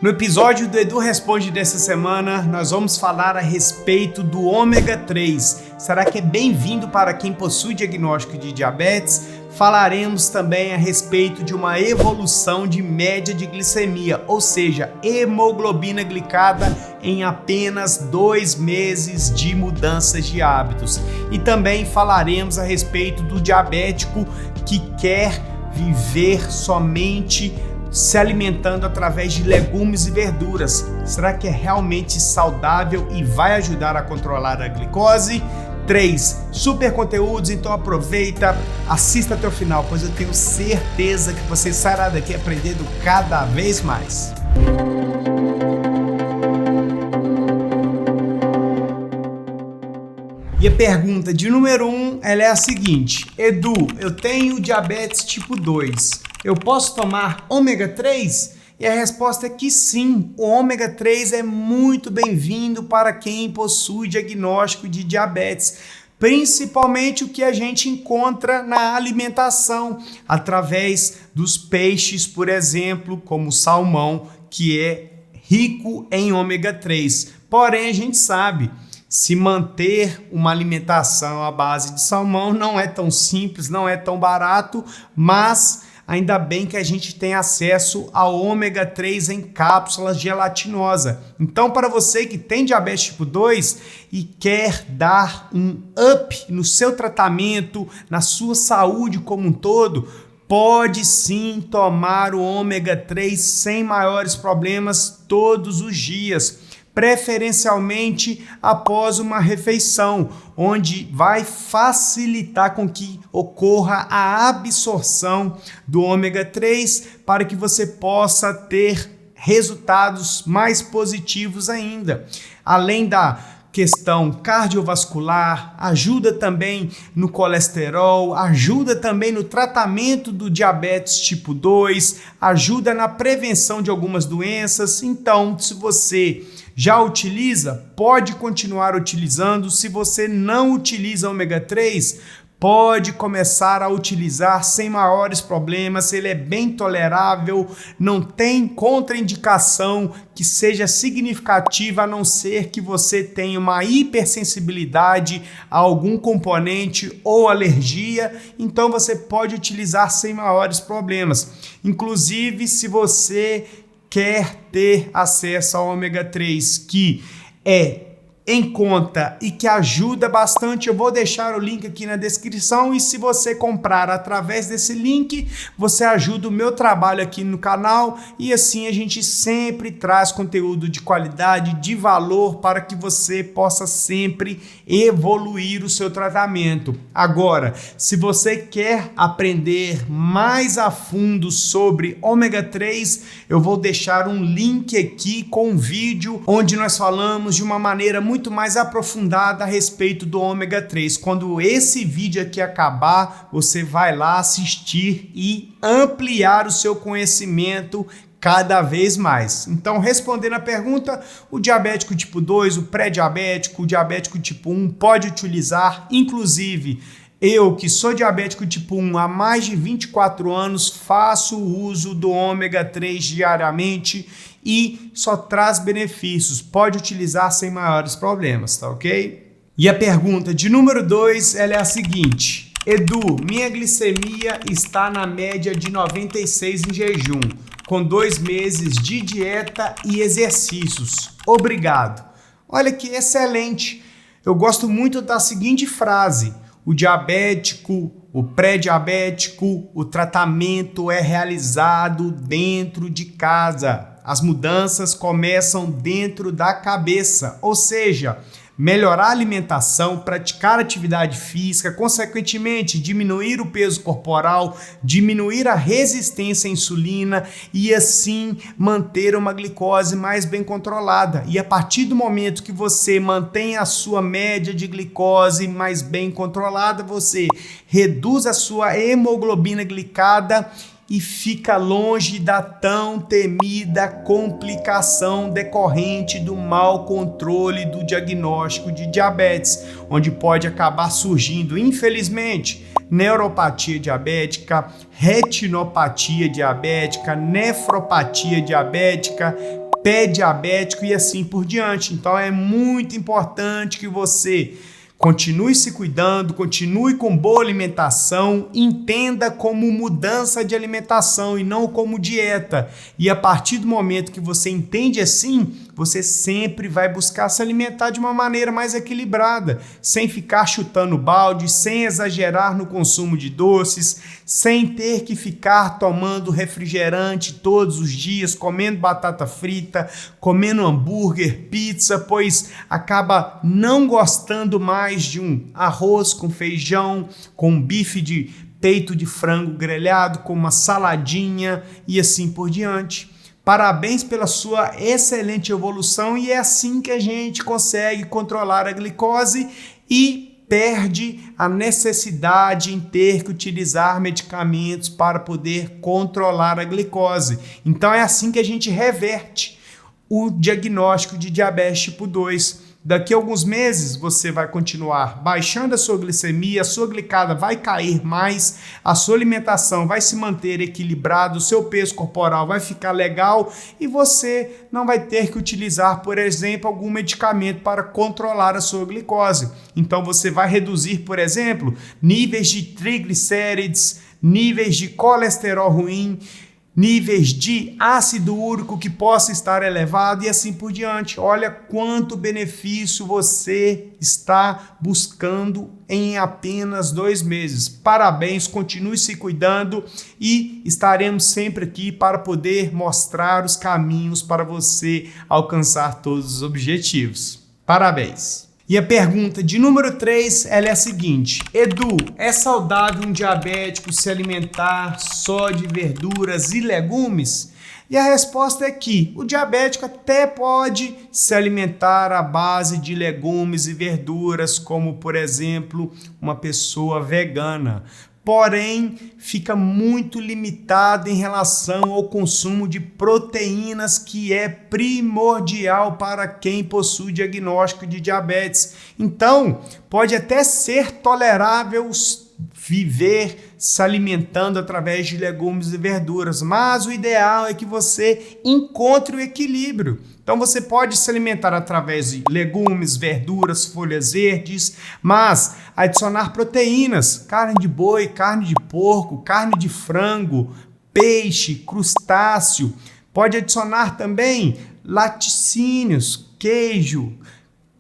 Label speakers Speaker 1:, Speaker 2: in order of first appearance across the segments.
Speaker 1: No episódio do Edu Responde dessa semana, nós vamos falar a respeito do ômega 3. Será que é bem-vindo para quem possui diagnóstico de diabetes? Falaremos também a respeito de uma evolução de média de glicemia, ou seja, hemoglobina glicada em apenas 2 meses de mudanças de hábitos. E também falaremos a respeito do diabético que quer viver somente se alimentando através de legumes e verduras. Será que é realmente saudável e vai ajudar a controlar a glicose? 3 super conteúdos, então aproveita, assista até o final, pois eu tenho certeza que você sairá daqui aprendendo cada vez mais. E a pergunta de número 1, ela é a seguinte: Edu, eu tenho diabetes tipo 2, eu posso tomar ômega 3? E a resposta é que sim, o ômega 3 é muito bem-vindo para quem possui diagnóstico de diabetes, principalmente o que a gente encontra na alimentação, através dos peixes, por exemplo, como o salmão, que é rico em ômega 3. Porém, a gente sabe, se manter uma alimentação à base de salmão não é tão simples, não é tão barato, mas ainda bem que a gente tem acesso ao ômega 3 em cápsulas gelatinosa. Então, para você que tem diabetes tipo 2 e quer dar um up no seu tratamento, na sua saúde como um todo, pode sim tomar o ômega 3 sem maiores problemas todos os dias, preferencialmente após uma refeição, onde vai facilitar com que ocorra a absorção do ômega 3 para que você possa ter resultados mais positivos ainda. Além da questão cardiovascular, ajuda também no colesterol, ajuda também no tratamento do diabetes tipo 2, ajuda na prevenção de algumas doenças. Então, se você já utiliza, pode continuar utilizando. Se você não utiliza ômega 3, pode começar a utilizar sem maiores problemas. Ele é bem tolerável, não tem contraindicação que seja significativa, a não ser que você tenha uma hipersensibilidade a algum componente ou alergia. Então você pode utilizar sem maiores problemas. Inclusive, se você quer ter acesso ao ômega 3, que é em conta e que ajuda bastante, eu vou deixar o link aqui na descrição, e se você comprar através desse link, você ajuda o meu trabalho aqui no canal, e assim a gente sempre traz conteúdo de qualidade, de valor, para que você possa sempre evoluir o seu tratamento. Agora, se você quer aprender mais a fundo sobre ômega 3, eu vou deixar um link aqui com um vídeo onde nós falamos de uma maneira muito mais aprofundada a respeito do ômega 3. Quando esse vídeo aqui acabar, você vai lá assistir e ampliar o seu conhecimento cada vez mais. Então, respondendo a pergunta, o diabético tipo 2, o pré-diabético, o diabético tipo 1 pode utilizar. Inclusive, eu que sou diabético tipo 1 há mais de 24 anos, faço uso do ômega 3 diariamente e só traz benefícios, pode utilizar sem maiores problemas, tá ok? E a pergunta de número 2, ela é a seguinte: Edu, minha glicemia está na média de 96 em jejum, com 2 meses de dieta e exercícios. Obrigado. Olha que excelente. Eu gosto muito da seguinte frase: o diabético, o pré-diabético, o tratamento é realizado dentro de casa. As mudanças começam dentro da cabeça, ou seja, melhorar a alimentação, praticar atividade física, consequentemente diminuir o peso corporal, diminuir a resistência à insulina e assim manter uma glicose mais bem controlada. E a partir do momento que você mantém a sua média de glicose mais bem controlada, você reduz a sua hemoglobina glicada e fica longe da tão temida complicação decorrente do mau controle do diagnóstico de diabetes, onde pode acabar surgindo, infelizmente, neuropatia diabética, retinopatia diabética, nefropatia diabética, pé diabético e assim por diante. Então é muito importante que você continue se cuidando, continue com boa alimentação, entenda como mudança de alimentação e não como dieta. E a partir do momento que você entende assim, você sempre vai buscar se alimentar de uma maneira mais equilibrada, sem ficar chutando balde, sem exagerar no consumo de doces, sem ter que ficar tomando refrigerante todos os dias, comendo batata frita, comendo hambúrguer, pizza, pois acaba não gostando mais de um arroz com feijão, com um bife de peito de frango grelhado, com uma saladinha e assim por diante. Parabéns pela sua excelente evolução e é assim que a gente consegue controlar a glicose e perde a necessidade em ter que utilizar medicamentos para poder controlar a glicose. Então é assim que a gente reverte o diagnóstico de diabetes tipo 2. Daqui a alguns meses você vai continuar baixando a sua glicemia, a sua glicada vai cair mais, a sua alimentação vai se manter equilibrada, o seu peso corporal vai ficar legal e você não vai ter que utilizar, por exemplo, algum medicamento para controlar a sua glicose. Então você vai reduzir, por exemplo, níveis de triglicérides, níveis de colesterol ruim, níveis de ácido úrico que possa estar elevado e assim por diante. Olha quanto benefício você está buscando em apenas 2 meses. Parabéns, continue se cuidando e estaremos sempre aqui para poder mostrar os caminhos para você alcançar todos os objetivos. Parabéns! E a pergunta de número 3, ela é a seguinte: Edu, é saudável um diabético se alimentar só de verduras e legumes? E a resposta é que o diabético até pode se alimentar à base de legumes e verduras, como por exemplo, uma pessoa vegana. Porém, fica muito limitado em relação ao consumo de proteínas, que é primordial para quem possui diagnóstico de diabetes. Então, pode até ser tolerável viver se alimentando através de legumes e verduras, mas o ideal é que você encontre o equilíbrio. Então você pode se alimentar através de legumes, verduras, folhas verdes, mas adicionar proteínas, carne de boi, carne de porco, carne de frango, peixe, crustáceo. Pode adicionar também laticínios, queijo,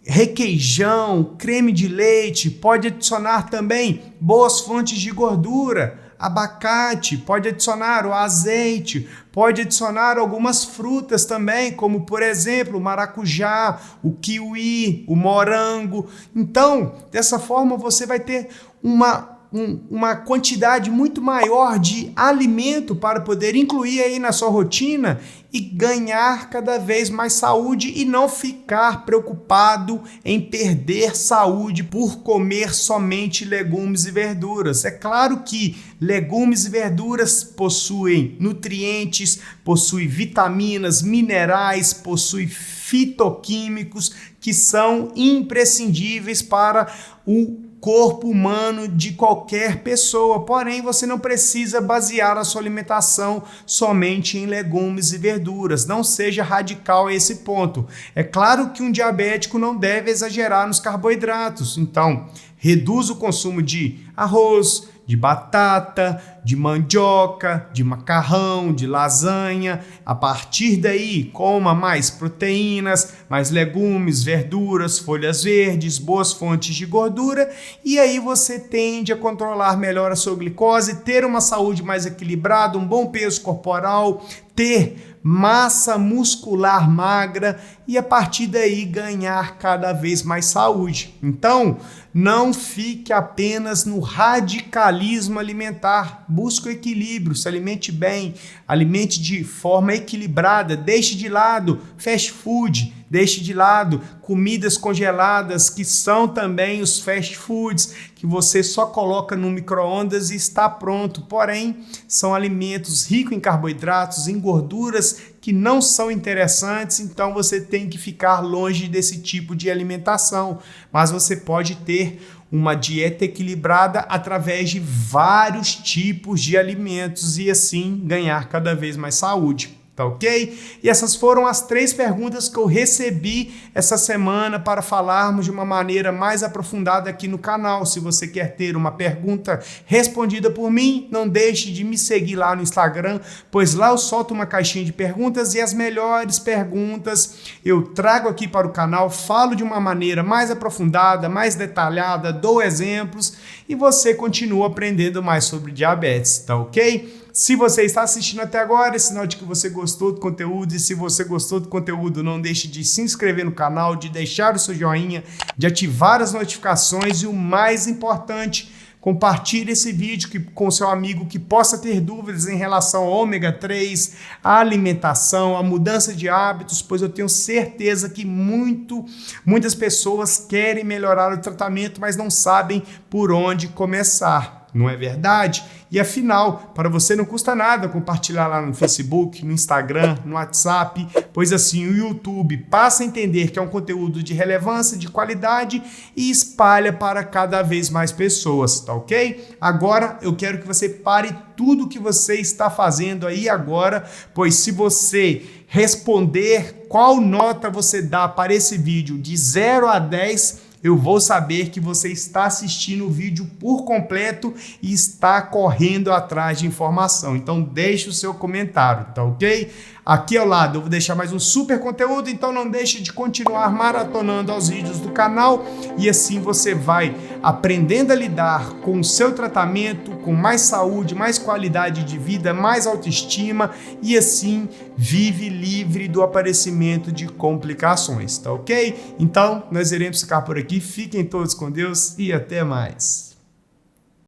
Speaker 1: requeijão, creme de leite. Pode adicionar também boas fontes de gordura, abacate, pode adicionar o azeite, pode adicionar algumas frutas também, como por exemplo o maracujá, o kiwi, o morango. Então, dessa forma você vai ter uma quantidade muito maior de alimento para poder incluir aí na sua rotina e ganhar cada vez mais saúde e não ficar preocupado em perder saúde por comer somente legumes e verduras. É claro que legumes e verduras possuem nutrientes, possuem vitaminas, minerais, possuem fitoquímicos que são imprescindíveis para o corpo humano de qualquer pessoa, porém você não precisa basear a sua alimentação somente em legumes e verduras, não seja radical a esse ponto. É claro que um diabético não deve exagerar nos carboidratos, então reduz o consumo de arroz, de batata, de mandioca, de macarrão, de lasanha. A partir daí, coma mais proteínas, mais legumes, verduras, folhas verdes, boas fontes de gordura e aí você tende a controlar melhor a sua glicose, ter uma saúde mais equilibrada, um bom peso corporal, ter massa muscular magra e a partir daí ganhar cada vez mais saúde. Então, não fique apenas no radicalismo alimentar, busque o equilíbrio, se alimente bem, alimente de forma equilibrada, deixe de lado fast food, deixe de lado comidas congeladas, que são também os fast foods, que você só coloca no micro-ondas e está pronto. Porém, são alimentos ricos em carboidratos, em gorduras que não são interessantes, então você tem que ficar longe desse tipo de alimentação. Mas você pode ter uma dieta equilibrada através de vários tipos de alimentos e assim ganhar cada vez mais saúde. Tá ok? E essas foram as 3 perguntas que eu recebi essa semana para falarmos de uma maneira mais aprofundada aqui no canal. Se você quer ter uma pergunta respondida por mim, não deixe de me seguir lá no Instagram, pois lá eu solto uma caixinha de perguntas e as melhores perguntas eu trago aqui para o canal, falo de uma maneira mais aprofundada, mais detalhada, dou exemplos e você continua aprendendo mais sobre diabetes, tá ok? Se você está assistindo até agora, é sinal de que você gostou do conteúdo, e se você gostou do conteúdo, não deixe de se inscrever no canal, de deixar o seu joinha, de ativar as notificações e o mais importante, compartilhe esse vídeo com seu amigo que possa ter dúvidas em relação ao ômega 3, à alimentação, à mudança de hábitos, pois eu tenho certeza que muitas pessoas querem melhorar o tratamento, mas não sabem por onde começar. Não é verdade? E afinal, para você não custa nada compartilhar lá no Facebook, no Instagram, no WhatsApp, pois assim o YouTube passa a entender que é um conteúdo de relevância, de qualidade e espalha para cada vez mais pessoas, tá ok? Agora eu quero que você pare tudo que você está fazendo aí agora, pois se você responder qual nota você dá para esse vídeo de 0 a 10, eu vou saber que você está assistindo o vídeo por completo e está correndo atrás de informação. Então deixe o seu comentário, tá ok? Aqui ao lado eu vou deixar mais um super conteúdo, então não deixe de continuar maratonando aos vídeos do canal e assim você vai aprendendo a lidar com o seu tratamento, com mais saúde, mais qualidade de vida, mais autoestima e assim vive livre do aparecimento de complicações, tá ok? Então nós iremos ficar por aqui, fiquem todos com Deus e até mais.